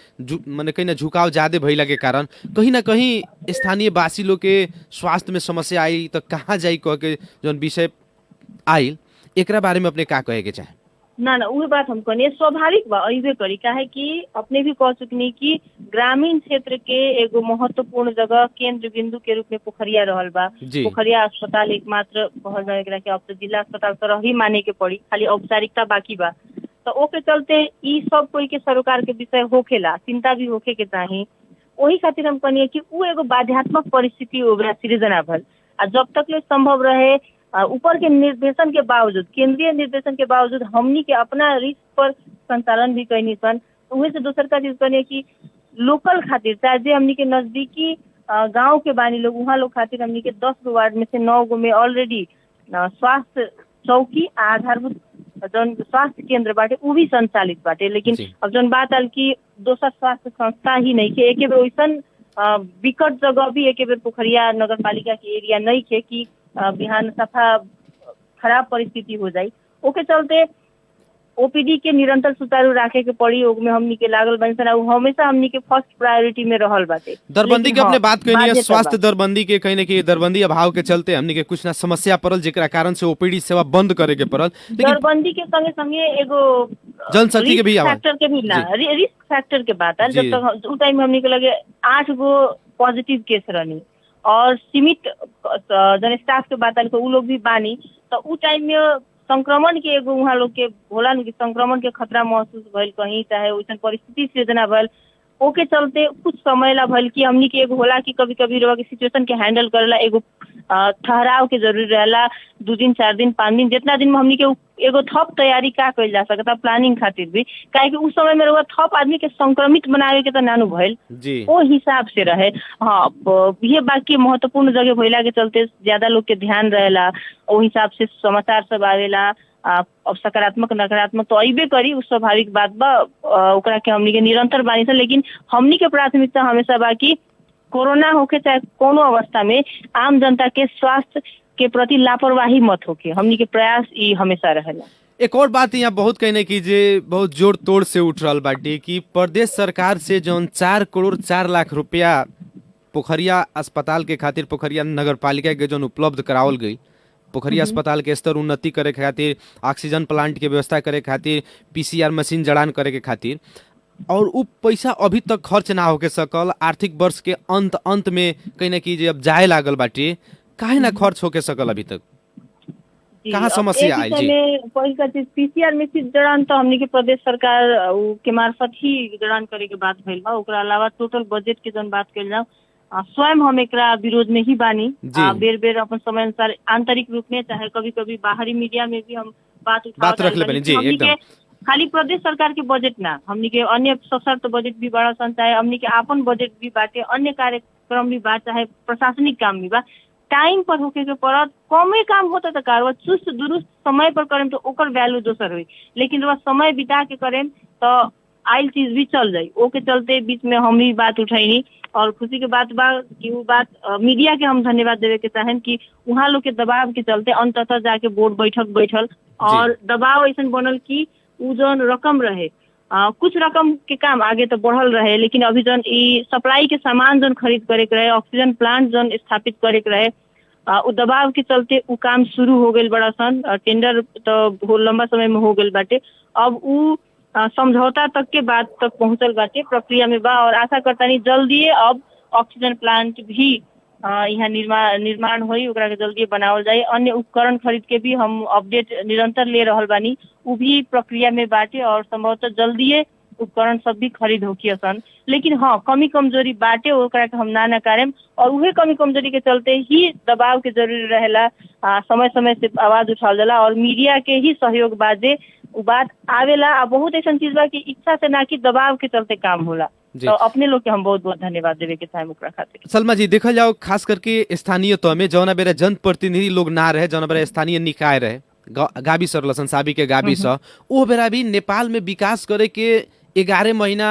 [SPEAKER 3] माने कहीं ना झुकाव ज्यादा भइला के कारण कहीं ना कहीं स्थानीय वासी लोग के स्वास्थ्य में समस्या आई तो कहाँ जाई कह के जौन विषय आयल एकरा बारे में अपने का कहे के चाहे?
[SPEAKER 4] ना वही बात हम कहनी स्वाभाविक बा अइबे करी काहे कि अपने भी कह चुकनी कि ग्रामीण क्षेत्र के एगो महत्वपूर्ण जगह केंद्र बिंदु के रूप में पोखरिया रहल बा। पोखरिया अस्पताल एकमात्र कहल जाए एकरा के अब तो जिला अस्पताल तो रही माने के पड़ी, खाली औपचारिकता बाकी बा। तो ओके चलते ई सब कोई के सरोकार के विषय होखेला, चिंता भी होखे के चाही। वही खातिर हम कहनी कि उ एगो बाध्यात्मक परिस्थिति ओकरा सृजना भल आ जब तक ले संभव रहे ऊपर के निर्देशन के बावजूद केंद्रीय निर्देशन के बावजूद हमनी के अपना रिस्क पर संचालन भी कैनी सन। वही से दूसर का चीज कहनी कि लोकल खातिर चाहे जे हमनी के नजदीकी गांव के बानी लोग वहाँ लोग खातिर हमनी के 10 गो वार्ड में से 9 गो में ऑलरेडी स्वास्थ्य चौकी आधारभूत जौन स्वास्थ्य केंद्र बाटे उ भी संचालित बाटे। लेकिन अब जौन बात आल की दोसर स्वास्थ्य संस्था ही नहीं के एक वैसन विकट जगह भी एक बेर पोखरिया नगर पालिका के एरिया नहीं थे कि बिहान सफा खराब परिस्थिति हो जाए। ओके चलते ओपीडी के निरंतर सुचारू रखे के पड़ी ओमे हमनी के लागल बनी सन हमेशा हमनी के फर्स्ट प्रायोरिटी में रहल बाटे।
[SPEAKER 3] दरबंदी के अपने बात कहनी है स्वास्थ्य दरबंदी के कहीं ना कि दरबंदी अभाव के चलते हमनी के कुछ ना समस्या पड़ल जेकरा कारण से ओपीडी सेवा बंद करे के पड़ल।
[SPEAKER 4] दरबंदी के संगे संगे एगो
[SPEAKER 3] जनशक्ति के भी
[SPEAKER 4] फैक्टर के भी ना रिस्क फैक्टर के बात है। जब तक उस टाइम हमनी के लगे 8 गो पॉजिटिव केस रहनी और सीमित जन स्टाफ के बात उ लोग भी बानी तो उ टाइम में संक्रमण के एगो वहाँ लोग के होला न कि संक्रमण के खतरा महसूस भइल कहीं चाहे वैसन परिस्थिति सृजना भइल। ओके चलते कुछ समय ला भइल कि हमनी के एगो होला कि कभी कभी रह के सिचुएशन के हैंडल करेला एगो ठहराव के जरूरी रहेला 2 दिन 4 दिन 5 दिन जितना दिन में हमनी के एगो थप तैयारी का कइल जा सकता प्लानिंग खातिर भी काहे कि उस समय में रहुआ थप आदमी के संक्रमित बनावे के तो नानू भइल वो हिसाब से रहे। हाँ ये बाकी महत्वपूर्ण जगह भइला के चलते ज्यादा लोग के ध्यान रहेला वो हिसाब से समाचार सब आवेला। अब सकारात्मक नकारात्मक तो अइबे करी उस स्वाभाविक बात बा ओकरा के हमनी के निरंतर बानी सन। लेकिन हमनी के प्राथमिकता हमेशा बाकी कोरोना होके चाहे कोनो अवस्था में आम जनता के स्वास्थ्य के प्रति लापरवाही मत होके हमनी के प्रयास ई हमेशा रहेला।
[SPEAKER 3] एक और बात यहाँ बहुत कहने की जे बहुत जोर तोड़ से उठ रहा बाटे कि प्रदेश सरकार से जौन 4 करोड़ 4 लाख रुपया पोखरिया अस्पताल के खातिर पोखरिया नगर पालिका के जौन उपलब्ध करावल गई पोखरिया अस्पताल के स्तर उन्नति करे खातिर ऑक्सीजन प्लांट के व्यवस्था करे खातिर PCR मशीन जड़ान करे के खातिर और उ पैसा अभी तक खर्च ना होके सकल आर्थिक वर्ष के अंत में कहीं ना कि अब जाए लागल बाटे काहे ना खर्च होके सकल अभी तक कहाँ समस्या आई जी?
[SPEAKER 4] पहिल का चीज PCR मशीन जड़ान तो हमनी के प्रदेश सरकार के मार्फत ही जड़ान करे के बात भइल बा। ओकरा अलावा टोटल बजट के जौन बात कइल जाओ स्वयं हम एकरा विरोध में ही बानी बेर बेर अपन समय अनुसार आंतरिक रूप में चाहे कभी कभी बाहरी मीडिया में भी हम बात रख ले जी एकदम खाली प्रदेश सरकार के बजट ना हमनी के अन्य सशर्त बजट भी बड़ा सन चाहे हमनी के आपन बजट भी बाटे अन्य कार्यक्रम भी बा चाहे प्रशासनिक काम भी बा टाइम पर होके के पड़त, कमे काम होता तो कार चुस्त दुरुस्त समय पर करें तो ओकर वैल्यू दोसर हुई, लेकिन वह समय बिता के करें तो आइल चीज भी चल जाई। ओके चलते बीच में हम ही बात उठैनी और खुशी के बात बा कि वो बात मीडिया के हम धन्यवाद देवे के चाहें कि वहाँ लोग के दबाव के चलते अंततः जाके बोर्ड बैठक बैठल और दबाव ऐसा बनल कि उ जौन रकम रहे कुछ रकम के काम आगे तो बढ़ल रहे, लेकिन अभी जौन ई सप्लाई के सामान जौन खरीद करे के रहे, ऑक्सीजन प्लांट जौन स्थापित करे के रहे, उ दबाव के चलते उ काम शुरू हो गई बड़ा सन। टेंडर तो लंबा समय में हो गई बाटे, अब उ समझौता तक के बात तक पहुंचल बाटे, प्रक्रिया में बा और आशा करता नहीं जल्दी अब ऑक्सीजन प्लांट भी यहाँ निर्माण होई, ओकरा के जल्दी बनावल जाए। अन्य उपकरण खरीद के भी हम अपडेट निरंतर ले रहल बानी, उ भी प्रक्रिया में बाटे और संभवतः जल्दी उपकरण सब भी खरीद होकी असन। लेकिन हाँ, कमी कमजोरी बाटे ओकरा के हम ना नकारेम और उहे कमी कमजोरी के चलते ही दबाव के जरूरी रहेला, समय समय से आवाज उठाल जाला और मीडिया के ही सहयोग बाजे उ बात आवेला। बहुत ऐसा चीज बा कि इच्छा से ना कि दबाव के चलते काम होला, तो अपने लोग के हम बहुत बहुत धन्यवाद देवे के चाहे ओकरा खातिर।
[SPEAKER 3] सलमा जी, देखल जाओ खास करके स्थानीय तह में जौना बेरा जनप्रतिनिधि लोग ना रहे, जौना बेरा स्थानीय निकाय रहे, गाबी सर लसन साबी के गाबी स ओ बेरा भी नेपाल में विकास करे के 11 महीना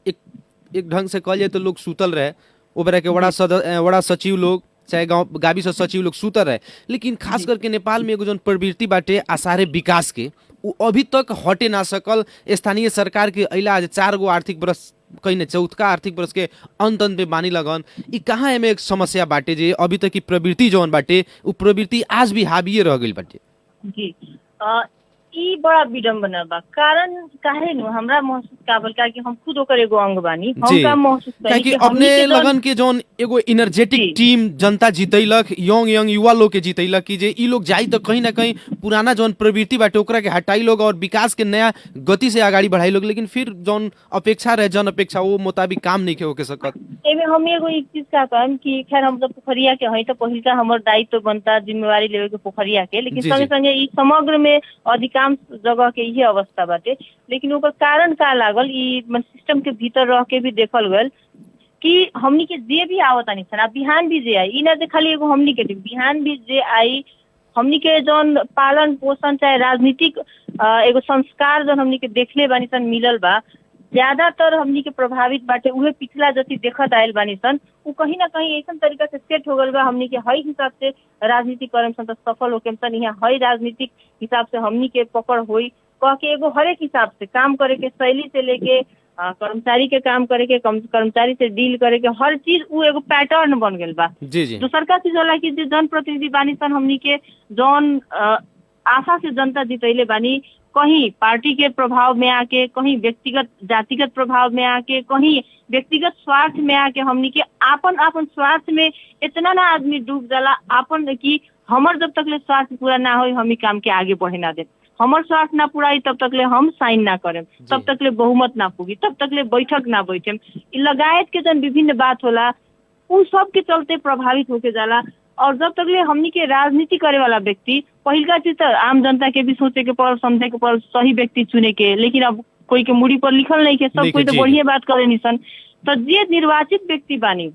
[SPEAKER 3] एक ढंग से कहल जाए तो लोग सुतल रहे। ओ बेरा के वड़ा सचिव लोग चाहे गाँव गाबी से सचिव लोग सुतल रहे, लेकिन खास करके नेपाल में एगो जौन प्रवृत्ति बाटे आसारे विकास के उ अभी तक हटे ना सकल। स्थानीय सरकार के अइला आज 4 गो आर्थिक वर्ष कहीं न चौथा आर्थिक वर्ष के अंत में बानी लगन, ई कहाँ एमे एक समस्या बाटे जे अभी तक की प्रवृत्ति जौन बाटे उ प्रवृत्ति आज भी हाविये रह गइल बाटे।
[SPEAKER 4] जी ई बड़ा विडम्बना बा, कारण काहे नु हमरा महसूस काबल का कि हम खुद ओकर एगो अंग बानी, हम का महसूस करी कि
[SPEAKER 3] अपने लगन के जोन एगो एनर्जेटिक टीम जनता जीतैलक, यंग युवा लोग के जीतैलक कि जे ई लोग जाई तो कहीं ना कहीं पुराना जोन प्रवृत्ति बाटे ओकरा के हटाई लोग और विकास के नया गति से आगाड़ी बढ़ाई लोग, लेकिन फिर जोन अपेक्षा रहे जन अपेक्षा वो मुताबिक काम नहीं होके सकत।
[SPEAKER 4] एमे हम एगो एक चीज का कहम कि खैर हम तो पोखरिया के हई तो पहिलका हमर दायित्व बनता जिम्मेवारी लेवे के पोखरिया के, लेकिन संगे संगे ई समग्र में अधिकांश जगह के यही अवस्था बाटे। लेकिन ओकर कारण का लागल ई सिस्टम के भीतर रह के भी देखल गल कि हमनी के जे भी आवतानी सन बिहान भी जे आई, ई ना जे खाली एगो हमनी के बिहान भी जे आई, हमनी के जौन पालन पोषण चाहे राजनीतिक एगो संस्कार जौन हमनी के देखले बानी सन मिलल बा, ज्यादातर हमनी के प्रभावित बाटे उहे पिछला जति देखत आयल बानी सन, उ कहीं ना कहीं ऐसा तरीका से सेट हो गल बा। हमनी के हई हिसाब से राजनीति करम सन तो सफल होके सन, यहाँ हई राजनीतिक हिसाब से हमनी के पकड़ होई कह के एगो हर एक हिसाब से काम करे के शैली से लेके कर्मचारी के काम करे के, कर्मचारी से डील करे के, हर चीज उ एगो पैटर्न बन गेल बा। दूसर का चीज होला कि जनप्रतिनिधि बानी सन हमनी के जौन आशा से जनता जितैले बानी, कहीं पार्टी के प्रभाव में आके, कहीं व्यक्तिगत जातिगत प्रभाव में आके, कहीं व्यक्तिगत स्वार्थ में आके हमनी के आपन स्वार्थ में इतना ना आदमी डूब जाला आपन कि हमर जब तक ले स्वार्थ पूरा ना हो हम ही काम के आगे बढ़े ना दे, हमर स्वार्थ ना पूरा तब तक ले हम साइन ना करें, तब तक ले बहुमत ना पुगी, तब तक ले बैठक ना बैठे, लगायत के जन विभिन्न बात होला उन सब के चलते प्रभावित होके जाला। और जब तक ले हमनी के राजनीति करे वाला व्यक्ति पहिलका चीज तो आम जनता के भी सोचे के पड़ल, समझे के पड़ल, सही व्यक्ति चुने के, लेकिन अब कोई के मुड़ी पर लिखल नहीं के, सब कोई तो बढ़िया बात करे निसन। तो जे निर्वाचित व्यक्ति बानी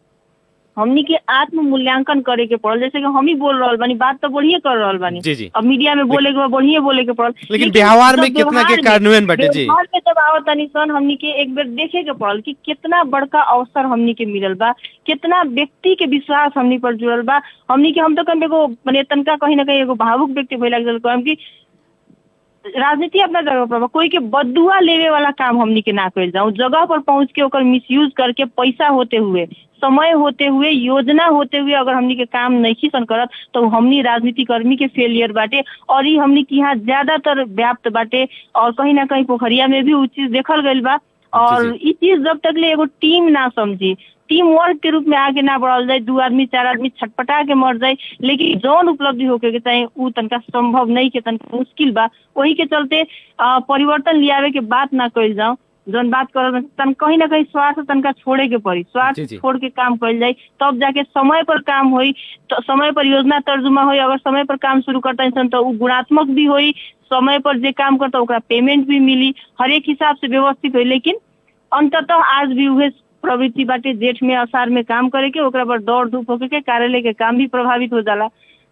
[SPEAKER 4] हमनी के आत्म मूल्यांकन करे के पड़ल, जैसे कि हम ही बोल रहल बानी बात तो बढ़िया कर रहल बानी, अब मीडिया में बोले के बढ़िया बोले के पड़ल,
[SPEAKER 3] लेकिन व्यवहार में कितना के कार्यान्वयन बाटे जी,
[SPEAKER 4] व्यवहार में जब आवतानी सन हमनी के एक बार देखे के पड़ल कि कितना बड़का अवसर हमनी के मिलल बा, कितना व्यक्ति के विश्वास हमनी पर जुड़ल बा। हमनी के हम तो कम एगो माने तनका कहीं ना कहीं एगो भावुक व्यक्ति भइला के कहम कि राजनीति अपना जगह पर कोई के बदुआ लेवे वाला काम हमनी के ना कइल जाऊं, जगह पर पहुंच के ओकर मिसयूज करके पैसा होते हुए, समय होते हुए, योजना होते हुए अगर हमनी के काम नहीं सन करत तो हमनी राजनीति कर्मी के फेलियर बाटे। और ये हमनी के यहाँ ज्यादातर व्याप्त बाटे और कहीं ना कहीं पोखरिया में भी उ चीज देखल गइल बा। और ये चीज जब तक ले एगो टीम ना समझी, टीम वर्क के रूप में आगे ना बढ़ल जाए, 2 आदमी 4 आदमी छटपटा के मर जाए, लेकिन जौन उपलब्धि होके के चाहे उ तनका संभव नहीं के, तनका मुश्किल बा। वही के चलते परिवर्तन लियावे के बात ना कइल जाओ, जौन बात कर तन कहीं ना कहीं स्वार्थ तनका छोड़े के पड़ी, स्वार्थ छोड़ के काम कइल जाए, तब जाके समय पर काम होई, तो समय पर योजना तर्जुमा होई। अगर समय पर काम शुरू करता इंसान तो उ गुणात्मक भी होई, समय पर जे काम करता ओकरा पेमेंट भी मिली, हर एक हिसाब से व्यवस्थित होई। लेकिन अंततः आज भी उहे प्रवृत्ति बाटे जेठ में असार में काम करे के, ओकरा पर दौड़ धूप होके के कार्यालय के काम भी प्रभावित हो जाला।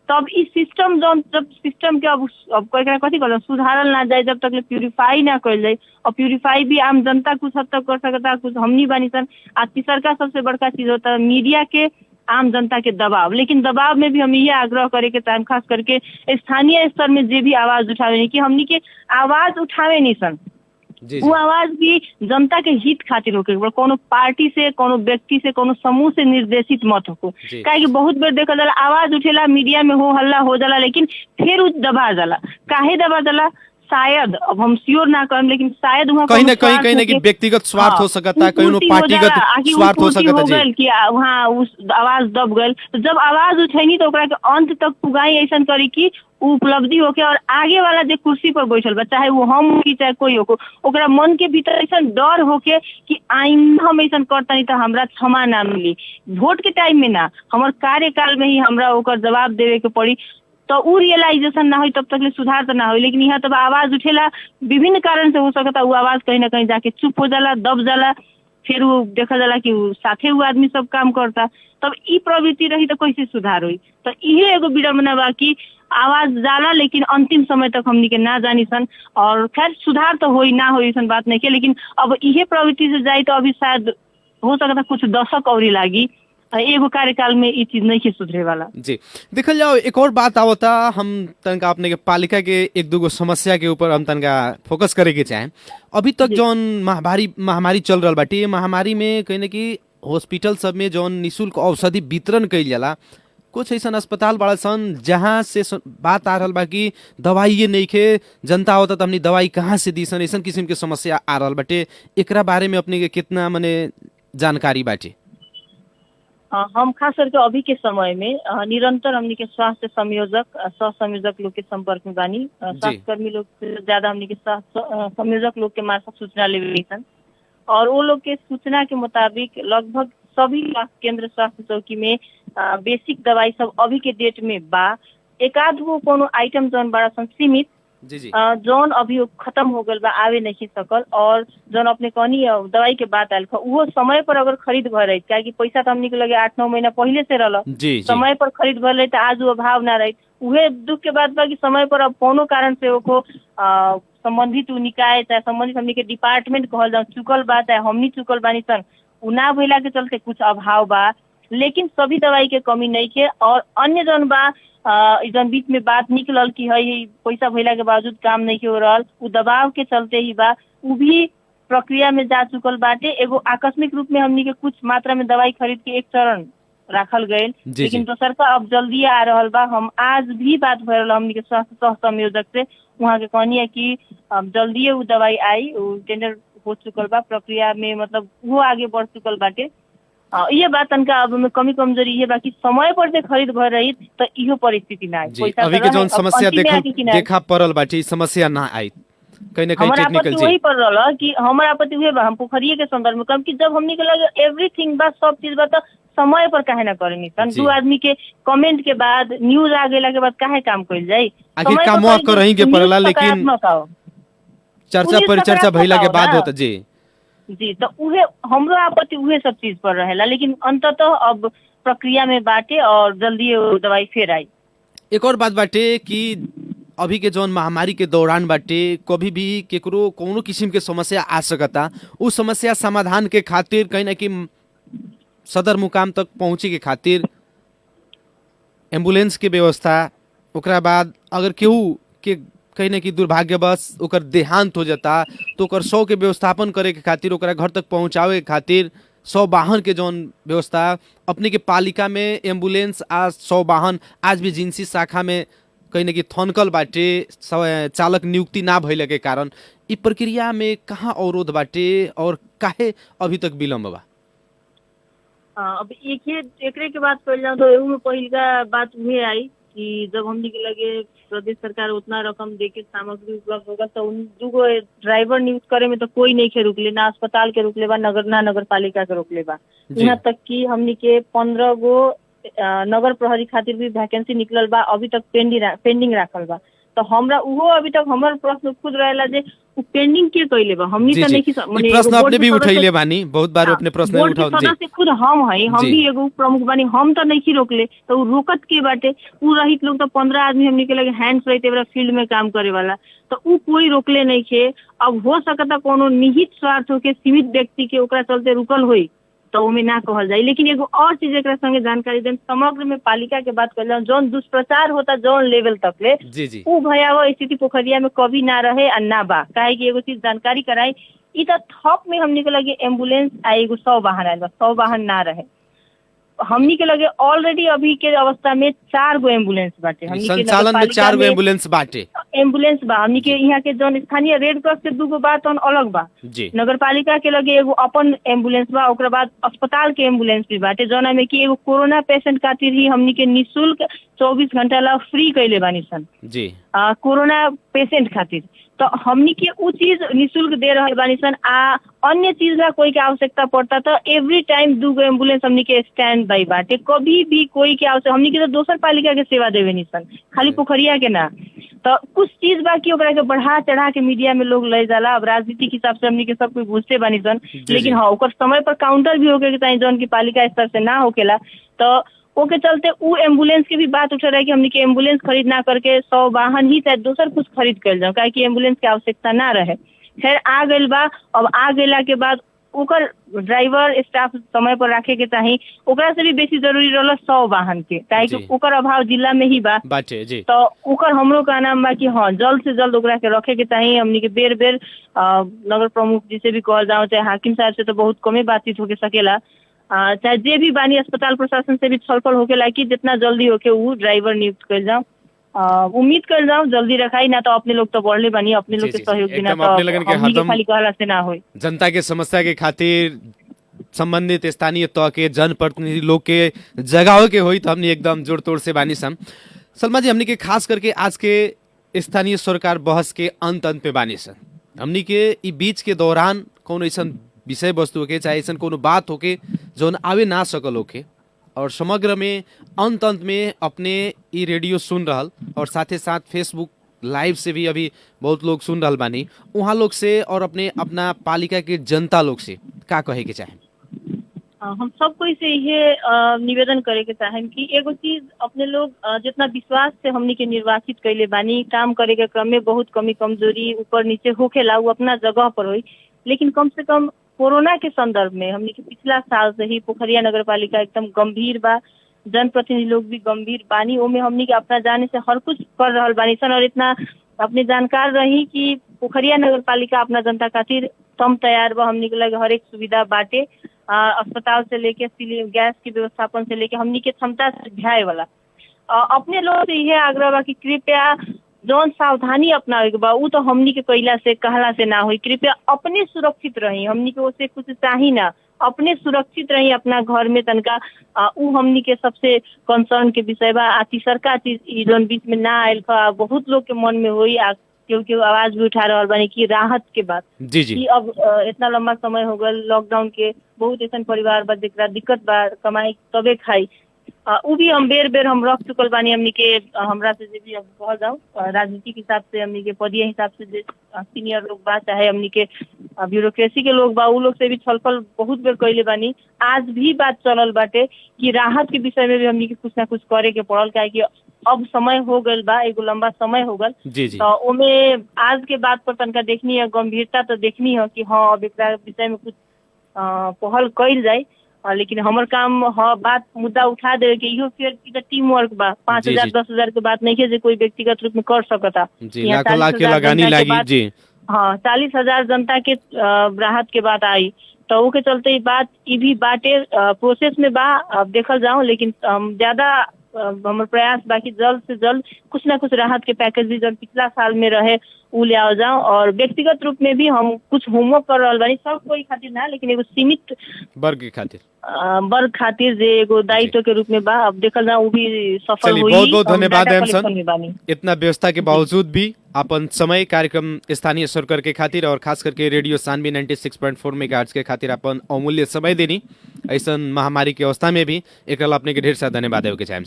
[SPEAKER 4] तब इस सिस्टम जब सिस्टम के अब कथी कहल सुधारल ना जाए, जब तक प्यूरिफाई ना कल जाए, और प्यूरिफाई भी आम जनता कुछ हद तक कर सकता, कुछ हमनी बानी सन। आ तीसरका सबसे बड़का चीज होता है मीडिया के आम जनता के दबाव। लेकिन दबाव में भी हम ये आग्रह करे के टाइम खास करके स्थानीय स्तर में जे भी आवाज उठावे नहीं कि हमनी के आवाज उठावे नहीं सन, वो आवाज भी जनता के हित खातिर होके, कोनो पार्टी से, कोनो व्यक्ति से, कोनो समूह से निर्देशित मत हो। काहे बहुत बेर देखा जाला आवाज उठेला, मीडिया में हो हल्ला हो जाला, लेकिन फिर उ दबा जाला। काहे दबा जाला? शायद, अब हम श्योर ना करें, लेकिन शायद वहाँ
[SPEAKER 3] कहीं ना कहीं व्यक्तिगत स्वार्थ हो सकता है, कहीं पार्टीगत स्वार्थ हो सकता है
[SPEAKER 4] कि वहाँ उस आवाज दब गल। तो जब आवाज उठेनी तो ओकरा के अंत तक पुगाई ऐसा करी कि उपलब्धि होके और आगे वाला जो कुर्सी पर बैठल बा, चाहे वो हम हो कि चाहे कोई हो, ओकरा मन के भीतर ऐसा डर होके कि आइंदा हम ऐसा करता नहीं तो हमरा क्षमा ना मिली। वोट के टाइम में ना, हमारे कार्यकाल में ही हमरा ओकर जवाब देवे के पड़ी। तो उ रियलाइजेशन ना हो तब तक सुधार तो ना हो। लेकिन यहाँ तब आवाज उठेला, विभिन्न कारण से हो सकता वो आवाज कहीं ना कहीं जाके चुप हो जाला, दब जाला, फिर वो देखा जाला कि साथे वो आदमी सब काम करता। तब ई प्रवृत्ति रही तो कैसे सुधार हुई? तो इहे एगो विडम्बना बा कि आवाज जाला लेकिन अंतिम समय तक हमनी के ना जानी सन। और खैर सुधार तो होई ना होई सन बात नहीं के, लेकिन अब इहे प्रवृत्ति से जाए तो अभी शायद हो सकता कुछ दशक और लागी, एगो कार्यकाल में ये चीज नहीं के सुधरे वाला।
[SPEAKER 3] जी देखल जाओ, एक और बात आवता, हम तनका अपने के पालिका के एक दूगो समस्या के ऊपर हम तनका फोकस करे के चाहें। अभी तक जौन महामारी चल रहा बाटी, ये महामारी में कहीं ना कि हॉस्पिटल सब में जौन निःशुल्क औषधि वितरण कइल जाला, कुछ ऐसा अस्पताल बड़ा सन जहाँ से बात आ रहा बा कि दवाई नहीं खे, जनता होता तो हमनी दवाई कहाँ से दी सन, ऐसा किस्म के समस्या आ रहा बाटे। एकरा बारे में अपने के कितना मने जानकारी बाटे?
[SPEAKER 4] हम खास करके अभी के समय में निरंतर हमनी के स्वास्थ्य संयोजक, सह संयोजक लोग के संपर्क में बानी। स्वास्थ्य कर्मी लोग से ज्यादा हमनी के संयोजक लोग के मार्फत सूचना लेवे सन, और वो लोग के सूचना के मुताबिक लगभग सभी स्वास्थ्य केंद्र, स्वास्थ्य चौकी में बेसिक दवाई सब अभी के डेट में बा। एक आध वो कोनो आइटम जौन बड़ा सन सीमित जौन अभी खत्म हो गल बा, आवे नहीं सकल, और जौन अपने कहनी दवाई के बात आयल वो समय पर अगर खरीद भर रही, क्या पैसा तो हमनी के लगे 8-9 महीना पहले से रहल, समय पर खरीद भर रही तो आज वो अभाव ना रही। उहे दुख के बात बा कि समय पर अब कोनो कारण से वो संबंधित निकाय चाहे संबंधित हमनी के डिपार्टमेंट कहल जाओ चुकल बा, चाहे हमनी चुकल बानी सन, उ ना भइला के चलते कुछ अभाव बा। लेकिन सभी दवाई के कमी नहीं के, और अन्य जौन बा जौन बीच में बात निकलल कि है पैसा भइला के बावजूद काम नहीं हो रहा, उ दबाव के चलते ही बा, उ भी प्रक्रिया में जा चुकल बाटे। एगो आकस्मिक रूप में हमनी के कुछ मात्रा में दवाई खरीद के एक चरण राखल गए, लेकिन दोसर का अब जल्दी आ रहा बा। हम आज भी बात भर रहा हमनी के स्वास्थ्य सह संयोजक से, वहाँ के कहनी है कि अब जल्दी वो दवाई आई, टेंडर हो चुकल बा, प्रक्रिया में मतलब वो आगे बढ़ चुकल बाटे। ये बात तनका अब में कमी कमजोरी ये बाकी समय पर से खरीद भर रही तो इहो परिस्थिति ना आई।
[SPEAKER 3] अभी के जौन समस्या देखा पड़ल बाटी, समस्या ना आई, कहीं ना कहीं टेक्निकल
[SPEAKER 4] वही पड़ रहा कि हमारा आपत्ति हुए बा। हम पोखरिये के संदर्भ में कम कि जब हमनी के लगे एवरीथिंग बा, सब चीज बा, तो समय पर काहे ना करे सन। दू आदमी के कमेंट के बाद, न्यूज आ गेला के बाद काहे काम कइल जाई?
[SPEAKER 3] आखिर काम करही के पड़ला, लेकिन चर्चा परिचर्चा भइला के बाद होता जी
[SPEAKER 4] तो उहे हमरो आपत्ति उहे सब चीज पर रहेला, लेकिन अंततः अब प्रक्रिया में बाटे और जल्दी दवाई फिर आई।
[SPEAKER 3] एक और बात बाटे कि अभी के जौन महामारी के दौरान बाटे, कभी भी केकरो कोनो किस्म के समस्या आ सकता, उस समस्या समाधान के खातिर कहीं ना कहीं सदर मुकाम तक पहुंचे के खातिर एम्बुलेंस के व्यवस्था, ओकरा बाद अगर केहू के कहीं ना कहीं दुर्भाग्यवश ओकर देहांत हो जाता तो ओकर शव के व्यवस्थापन करे के खातिर, ओकरा घर तक पहुंचावे के खातिर शव वाहन के जौन व्यवस्था अपने के पालिका में एम्बुलेंस आ शव वाहन आज भी जिंसी शाखा में कहीं ना कहीं थनकल बाटे, चालक नियुक्ति ना भइले के कारण इ प्रक्रिया में कहाँ अवरोध बाटे और काहे अभी तक विलम्ब बा?
[SPEAKER 4] अब एकरे के बात कर जाऊँ तो एहू में पहिलका बात उहे आई कि जब हमनी के लगे प्रदेश सरकार उतना रकम देके सामग्री उपलब्ध होगा तो उन दूगो ड्राइवर नियुक्त करे में तो कोई नहीं के रुकले, ना अस्पताल के रुकले बा, नगर पालिका के रुकले बा। यहाँ तक कि हमनी के 15 गो नगर प्रहरी खातिर भी वैकेंसी निकलल बा, अभी तक पेंडिंग राखल बा। तो हमरा उहो अभी तक हमर प्रश्न खुद रहेला जे उ पेंडिंग के कइले बा हमनी
[SPEAKER 3] जी
[SPEAKER 4] त
[SPEAKER 3] जी
[SPEAKER 4] नहीं
[SPEAKER 3] ई प्रश्न अपने भी उठैले बानी बहुत बार अपने प्रश्न
[SPEAKER 4] बोर्ड के
[SPEAKER 3] उठाओ जी
[SPEAKER 4] सदस्य खुद हम है हम
[SPEAKER 3] जी।
[SPEAKER 4] भी एगो प्रमुख बानी हम तो नहीं रोकले तो उ रोकत के बाटे उ रहित लोग तो 15 आदमी हमनी के लगे हैंड्स रहते बड़ा फील्ड में काम करे वाला तो उ कोई रोकले नहीं खे। अब हो सकता कोनो निहित स्वार्थ हो के सीमित व्यक्ति के ओकरा चलते रुकल होई तो ओमे ना कहल जाए। लेकिन एगो और चीज एकरा संगे जानकारी दें समग्र में पालिका के बात कर जौन दुष्प्रचार होता जौन लेवल तक ले
[SPEAKER 3] जी जी
[SPEAKER 4] उ भयावह स्थिति पोखरिया में कभी ना रहे और ना बा काहे कि एगो चीज जानकारी कराई इ त थप में हमनी के लगे एम्बुलेंस आ एगो 100 वाहन आयल बा 100 वाहन ना रहे हमनी के लगे ऑलरेडी अभी के अवस्था में 4 गो एम्बुलेंस बाटे हमनी के
[SPEAKER 3] संचालन में
[SPEAKER 4] नगरपालिका
[SPEAKER 3] 4 गो
[SPEAKER 4] में
[SPEAKER 3] एम्बुलेंस बाटे
[SPEAKER 4] एम्बुलेंस बा हमनी के यहाँ के जौन स्थानीय रेड क्रॉस के 2 गो बा तौन अलग बा
[SPEAKER 3] जी
[SPEAKER 4] नगरपालिका के लगे एगो अपन एम्बुलेंस बा ओकरा बाद अस्पताल के एम्बुलेंस भी बाटे जौना में कि एगो कोरोना पेशेंट खातिर ही हमनी के निःशुल्क 24 घंटा ला फ्री कइले बानी सन
[SPEAKER 3] जी
[SPEAKER 4] कोरोना पेशेंट खातिर तो हमनी के उ चीज निःशुल्क दे रहल बानी सन आ अन्य चीज ला कोई के आवश्यकता पड़ता तो एवरी टाइम 2 गो एम्बुलेंस हमनी के स्टैंड बाई बाटे कभी भी कोई के आवश्यक हमनी के तो दोसर पालिका के सेवा देवे नहीं सन खाली पोखरिया के ना तो कुछ चीज बाकी ओकरा के बढ़ा चढ़ा के मीडिया में लोग ले जाला। अब राजनीति के हिसाब से हमनी के सब कोई बुझते बानी सन लेकिन हाँ ओकर समय पर काउंटर भी होके चाहिए जौन की पालिका स्तर से ना होकेला तो ओके चलते उ एम्बुलेंस की भी बात उठ रहा है कि हमनी के एम्बुलेंस खरीद ना करके 100 वाहन ही चाहे दोसर कुछ खरीद कर जाओ काहे कि एम्बुलेंस की आवश्यकता ना रहे। खैर आ गइल बा अब आ गेला के बाद ओकर ड्राइवर स्टाफ समय पर रखे के चाहिए ओकरा से भी बेसी जरूरी रहल 100 वाहन के काहे कि ओकर अभाव जिला में ही बा
[SPEAKER 3] बाटे जी
[SPEAKER 4] तो ओकर हमरो का नाम बा कि हाँ जल्द से जल्द ओकरा के रखे के चाहिए हमनी के बेर बेर नगर प्रमुख जी से भी कहल जाओ चाहे हाकिम साहब से तो बहुत कमे बातचीत होके सकेला चाहे जे भी बानी अस्पताल प्रशासन से भी छलफल होके कि जितना जल्दी होके वो ड्राइवर नियुक्त कर जाओ उम्मीद कर जाओ जल्दी रखाई ना तो अपने लोग तो बढ़ले बानी अपने लोग के सहयोग बिना तो खाली कहला से ना होई।
[SPEAKER 3] जनता के समस्या के खातिर संबंधित स्थानीय तह के जनप्रतिनिधि लोग के जगह के होई तो हमने एकदम जोड़ तोड़ से बानी सम सलमा जी हमने के खास करके आज के स्थानीय सरकार बहस के अंत पे बानी सन हमने के ई बीच के दौरान कौन ऐसा विषय वस्तु होके चाहे ऐसा कोनो बात होके जौन आवे ना सकल होके और समग्र में अंत में अपने ई रेडियो सुन रहल और साथे साथ फेसबुक लाइव से भी अभी बहुत लोग सुन रहल बानी वहाँ लोग से और अपने अपना पालिका के जनता लोग से का कहे के चाहे
[SPEAKER 4] हम सब कोई से ये निवेदन करे के चाहें कि एगो चीज अपने लोग जितना विश्वास से हमनी के निर्वाचित कैले बानी काम करे के क्रम में बहुत कमी कमजोरी ऊपर नीचे होखेला वो अपना जगह पर होई लेकिन कम से कम कोरोना के संदर्भ में हमने के पिछला साल से ही पोखरिया नगर पालिका एकदम गंभीर बा जनप्रतिनिधि लोग भी गंभीर बानी ओमे हमने के अपना जाने से हर कुछ कर रहल बानी सन और इतना अपने जानकार रही कि पोखरिया नगर पालिका अपना जनता खातिर तम तैयार बा हमने के लगे हर एक सुविधा बाटे अस्पताल से लेके गैस की व्यवस्थापन से लेके हमने के क्षमता से ध्याय वाला अपने लोग से यह आग्रह बा कि कृपया जौन सावधानी अपनावे के बा उ तो हमनी के कैला से कहला से ना होई कृपया अपने सुरक्षित रही हमनी के ओसे कुछ चाही ना अपने सुरक्षित रही अपना घर में तनका उ हमनी के सबसे कंसर्न के विषय बा तीसरका चीज जौन बीच में ना आयल बहुत लोग के मन में होई क्योंकि आवाज भी उठा रहा बानी कि राहत के बात
[SPEAKER 3] जी जी
[SPEAKER 4] कि अब इतना लंबा समय हो गल लॉकडाउन के बहुत ऐसा परिवार बा जेकरा दिक्कत बा कमाई तबे खाई उ भी हम बेर बेर हम रख चुकल बानी हमनी के हमरा से जे भी अब कह जाओ राजनीति के हिसाब से हमनी के पदीय हिसाब से जे सीनियर लोग बा चाहे हमनी के ब्यूरोक्रेसी के लोग बा उ लोग से भी छलफल बहुत बेर कैले बानी आज भी बात चलल बाटे कि राहत के विषय में भी हमनी के कुछ ना कुछ करे के पड़ल काहे कि अब समय हो गल बा एगो लंबा समय हो गल
[SPEAKER 3] जी जी
[SPEAKER 4] तो ओमे आज के बात पर तनका देखनी है गंभीरता तो देखनी है कि हाँ अब एकरा विषय में कुछ पहल कैल जाए लेकिन हमर काम हाँ बात मुद्दा उठा दे के इहो फिर टीम वर्क बा 5,000 10,000 के बात नहीं है जे कोई व्यक्तिगत रूप में कर सकता
[SPEAKER 3] जी लाखों लाख के लगानी लागी जी
[SPEAKER 4] हाँ 40,000 जनता के राहत के बात आई तो के चलते बात ई भी बाटे प्रोसेस में बा अब देखल जाओ लेकिन ज्यादा हमारे प्रयास बाकी जल्द से जल्द कुछ ना कुछ राहत के पैकेज भी जब पिछला साल में रहे उ ले आओ जाओ और व्यक्तिगत रूप में भी हम कुछ होमवर्क कर रहा बानी सब कोई खातिर ना लेकिन एगो सीमित
[SPEAKER 3] वर्ग खातिर
[SPEAKER 4] जे एगो दायित्व के रूप में बा अब देखल जाओ वो भी सफल हुई।
[SPEAKER 3] बहुत बहुत धन्यवाद एमसन इतना व्यवस्था के बावजूद भी अपन समय कार्यक्रम स्थानीय सरकार के खातिर और खास करके रेडियो सानवी 96.4 मेगाहर्ट्ज के खातिर अपन अमूल्य समय देनी ऐसा महामारी के अवस्था में भी एक अपने के ढेर सारा धन्यवाद देवे के चाहे।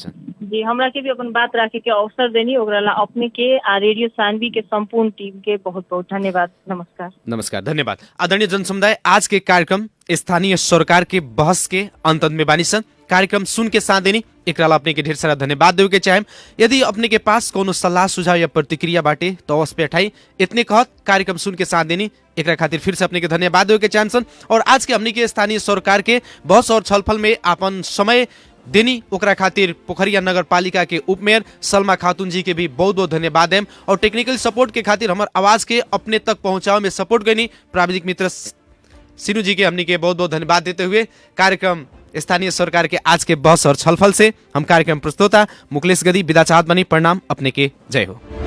[SPEAKER 4] जी हमरा के भी अपन बात रखे के अवसर देनी ओकरा ला अपने के आ रेडियो सानवी के संपूर्ण टीम के बहुत बहुत धन्यवाद। नमस्कार।
[SPEAKER 3] नमस्कार, धन्यवाद। आदरणीय जनसमुदाय, आज के कार्यक्रम स्थानीय सरकार के बहस के अंत में बानी सन। कार्यक्रम सुन के साथ देनी एकरा ला अपने के ढेर सारा धन्यवाद देवे के चाहेम। यदि अपने के पास कोनो सलाह सुझाव या प्रतिक्रिया बाटे तो अवश्य पे उठाई। इतने कहत कार्यक्रम सुन के साथ देनी एकरा खातिर फिर से अपने के धन्यवाद देवे के चाहेम सन। और आज के हमनी के स्थानीय सरकार के बहस और छलफल में अपन समय देनी ओकरा खातिर पोखरिया नगर पालिका के उप मेयर सलमा खातून जी के भी बहुत बहुत धन्यवाद देम। और टेक्निकल सपोर्ट के खातिर हमार आवाज के अपने तक पहुंचावे में सपोर्ट करनी प्राविधिक मित्र सिनू जी के हमनी के बहुत बहुत धन्यवाद देते हुए कार्यक्रम स्थानीय सरकार के आज के बहस और छलफल से हम कार्यक्रम प्रस्तोता मुकलेश गदी विदा चाहत बनी। प्रणाम, अपने के जय हो।